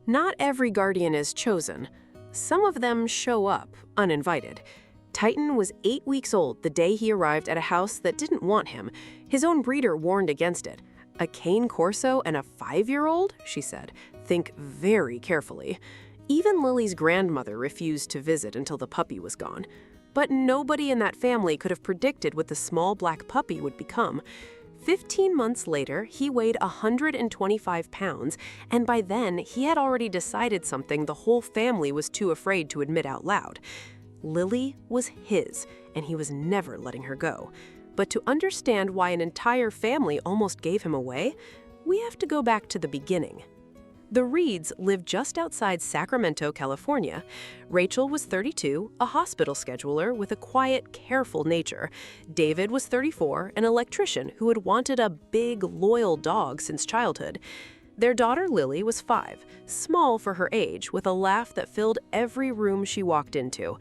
Not every guardian is chosen. Some of them show up, uninvited. Titan was 8 weeks old the day he arrived at a house that didn't want him. His own breeder warned against it. "A Cane Corso and a 5-year-old?" she said. "Think very carefully." Even Lily's grandmother refused to visit until the puppy was gone. But nobody in that family could have predicted what the small black puppy would become. 15 months later, he weighed 125 pounds, and by then, he had already decided something the whole family was too afraid to admit out loud. Lily was his, and he was never letting her go. But to understand why an entire family almost gave him away, we have to go back to the beginning. The Reeds lived just outside Sacramento, California. Rachel was 32, a hospital scheduler with a quiet, careful nature. David was 34, an electrician who had wanted a big, loyal dog since childhood. Their daughter Lily was 5, small for her age, with a laugh that filled every room she walked into.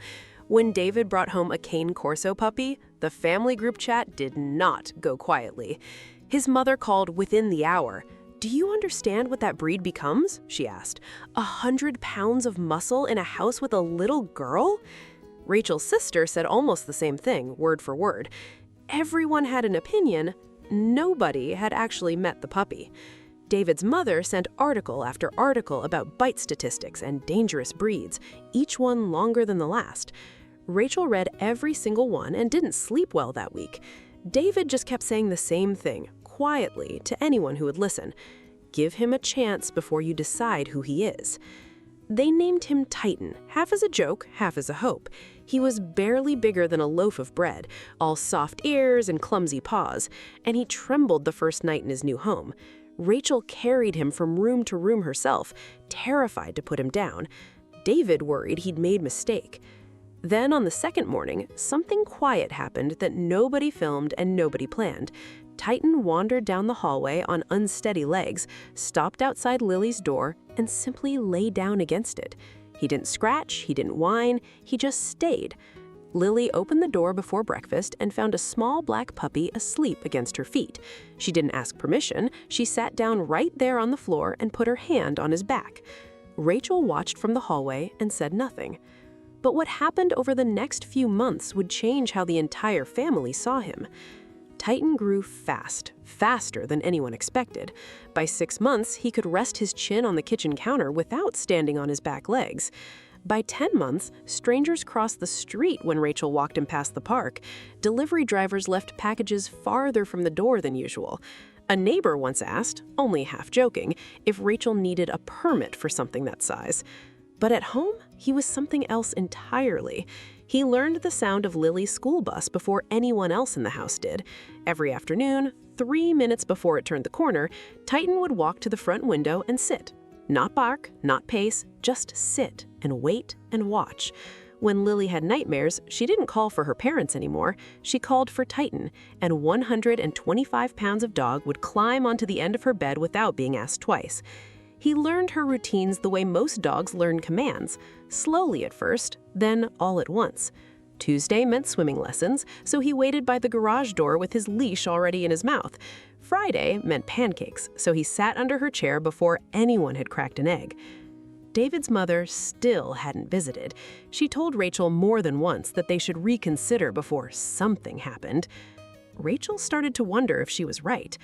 When David brought home a Cane Corso puppy, the family group chat did not go quietly. His mother called within the hour. "Do you understand what that breed becomes?" she asked. 100 pounds of muscle in a house with a little girl? Rachel's sister said almost the same thing, word for word. Everyone had an opinion. Nobody had actually met the puppy. David's mother sent article after article about bite statistics and dangerous breeds, each one longer than the last. Rachel read every single one and didn't sleep well that week. David just kept saying the same thing, quietly, to anyone who would listen. Give him a chance before you decide who he is. They named him Titan, half as a joke, half as a hope. He was barely bigger than a loaf of bread, all soft ears and clumsy paws, and he trembled the first night in his new home. Rachel carried him from room to room herself, terrified to put him down. David worried he'd made a mistake. Then on the second morning, something quiet happened that nobody filmed and nobody planned. Titan wandered down the hallway on unsteady legs, stopped outside Lily's door, and simply lay down against it. He didn't scratch, he didn't whine, he just stayed. Lily opened the door before breakfast and found a small black puppy asleep against her feet. She didn't ask permission, she sat down right there on the floor and put her hand on his back. Rachel watched from the hallway and said nothing. But what happened over the next few months would change how the entire family saw him. Titan grew fast, faster than anyone expected. By 6 months, he could rest his chin on the kitchen counter without standing on his back legs. By 10 months, strangers crossed the street when Rachel walked him past the park. Delivery drivers left packages farther from the door than usual. A neighbor once asked, only half joking, if Rachel needed a permit for something that size. But at home, he was something else entirely. He learned the sound of Lily's school bus before anyone else in the house did. Every afternoon, 3 minutes before it turned the corner, Titan would walk to the front window and sit. Not bark, not pace, just sit and wait and watch. When Lily had nightmares, she didn't call for her parents anymore. She called for Titan, and 125 pounds of dog would climb onto the end of her bed without being asked twice. He learned her routines the way most dogs learn commands, slowly at first, then all at once. Tuesday meant swimming lessons, so he waited by the garage door with his leash already in his mouth. Friday meant pancakes, so he sat under her chair before anyone had cracked an egg. David's mother still hadn't visited. She told Rachel more than once that they should reconsider before something happened. Rachel started to wonder if she was right.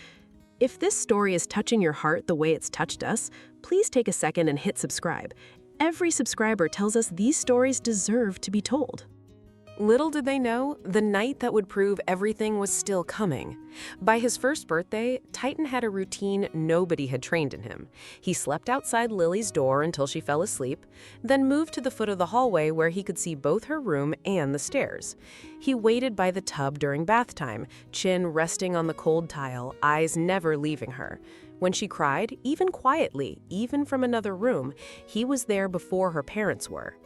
If this story is touching your heart the way it's touched us, please take a second and hit subscribe. Every subscriber tells us these stories deserve to be told. Little did they know, the night that would prove everything was still coming. By his first birthday, Titan had a routine nobody had trained in him. He slept outside Lily's door until she fell asleep, then moved to the foot of the hallway where he could see both her room and the stairs. He waited by the tub during bath time, chin resting on the cold tile, eyes never leaving her. When she cried, even quietly, even from another room, he was there before her parents were.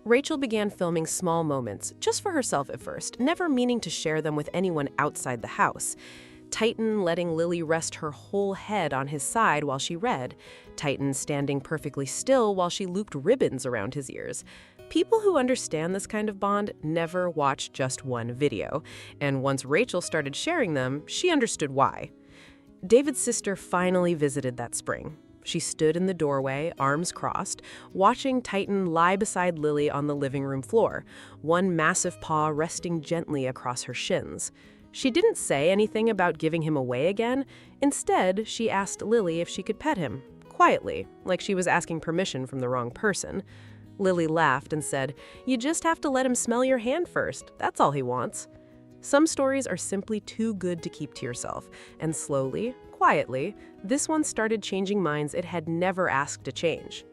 Rachel began filming small moments, just for herself at first, never meaning to share them with anyone outside the house. Titan letting Lily rest her whole head on his side while she read. Titan standing perfectly still while she looped ribbons around his ears. People who understand this kind of bond never watch just one video, and once Rachel started sharing them, she understood why. David's sister finally visited that spring. She stood in the doorway, arms crossed, watching Titan lie beside Lily on the living room floor, one massive paw resting gently across her shins. She didn't say anything about giving him away again. Instead, she asked Lily if she could pet him, quietly, like she was asking permission from the wrong person. Lily laughed and said, "You just have to let him smell your hand first. That's all he wants." Some stories are simply too good to keep to yourself, and slowly, quietly, this one started changing minds it had never asked to change.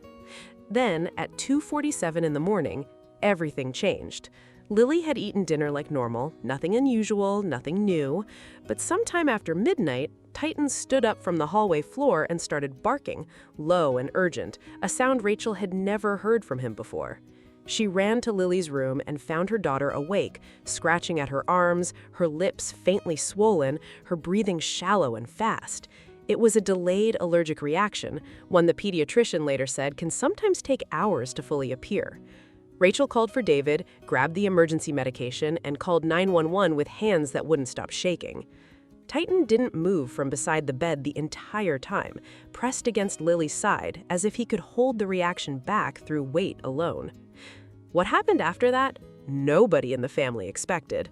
Then, at 2:47 in the morning, everything changed. Lily had eaten dinner like normal, nothing unusual, nothing new, but sometime after midnight, Titan stood up from the hallway floor and started barking, low and urgent, a sound Rachel had never heard from him before. She ran to Lily's room and found her daughter awake, scratching at her arms, her lips faintly swollen, her breathing shallow and fast. It was a delayed allergic reaction, one the pediatrician later said can sometimes take hours to fully appear. Rachel called for David, grabbed the emergency medication, and called 911 with hands that wouldn't stop shaking. Titan didn't move from beside the bed the entire time, pressed against Lily's side as if he could hold the reaction back through weight alone. What happened after that? Nobody in the family expected.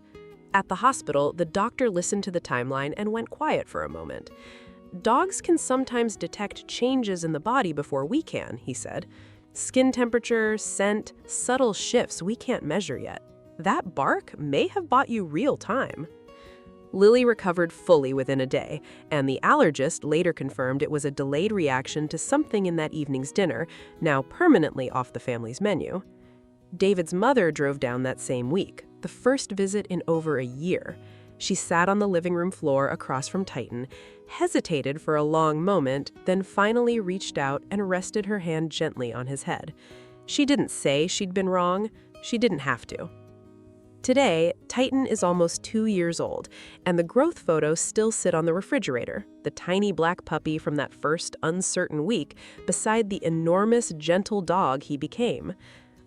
At the hospital, the doctor listened to the timeline and went quiet for a moment. "Dogs can sometimes detect changes in the body before we can," he said. "Skin temperature, scent, subtle shifts we can't measure yet. That bark may have bought you real time." Lily recovered fully within a day, and the allergist later confirmed it was a delayed reaction to something in that evening's dinner, now permanently off the family's menu. David's mother drove down that same week, the first visit in over a year. She sat on the living room floor across from Titan, hesitated for a long moment, then finally reached out and rested her hand gently on his head. She didn't say she'd been wrong. She didn't have to. Today, Titan is almost 2 years old, and the growth photos still sit on the refrigerator, the tiny black puppy from that first uncertain week beside the enormous, gentle dog he became.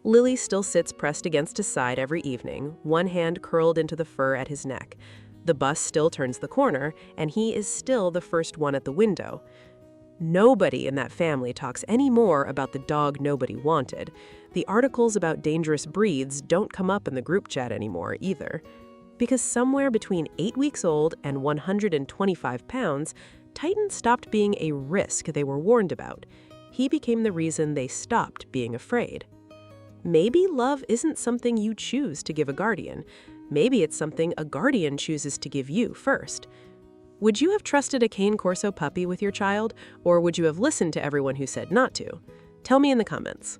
Lily still sits pressed against his side every evening, one hand curled into the fur at his neck. The bus still turns the corner, and he is still the first one at the window. Nobody in that family talks any more about the dog nobody wanted. The articles about dangerous breeds don't come up in the group chat anymore either. Because somewhere between 8 weeks old and 125 pounds, Titan stopped being a risk they were warned about. He became the reason they stopped being afraid. Maybe love isn't something you choose to give a guardian. Maybe it's something a guardian chooses to give you first. Would you have trusted a Cane Corso puppy with your child, or would you have listened to everyone who said not to? Tell me in the comments.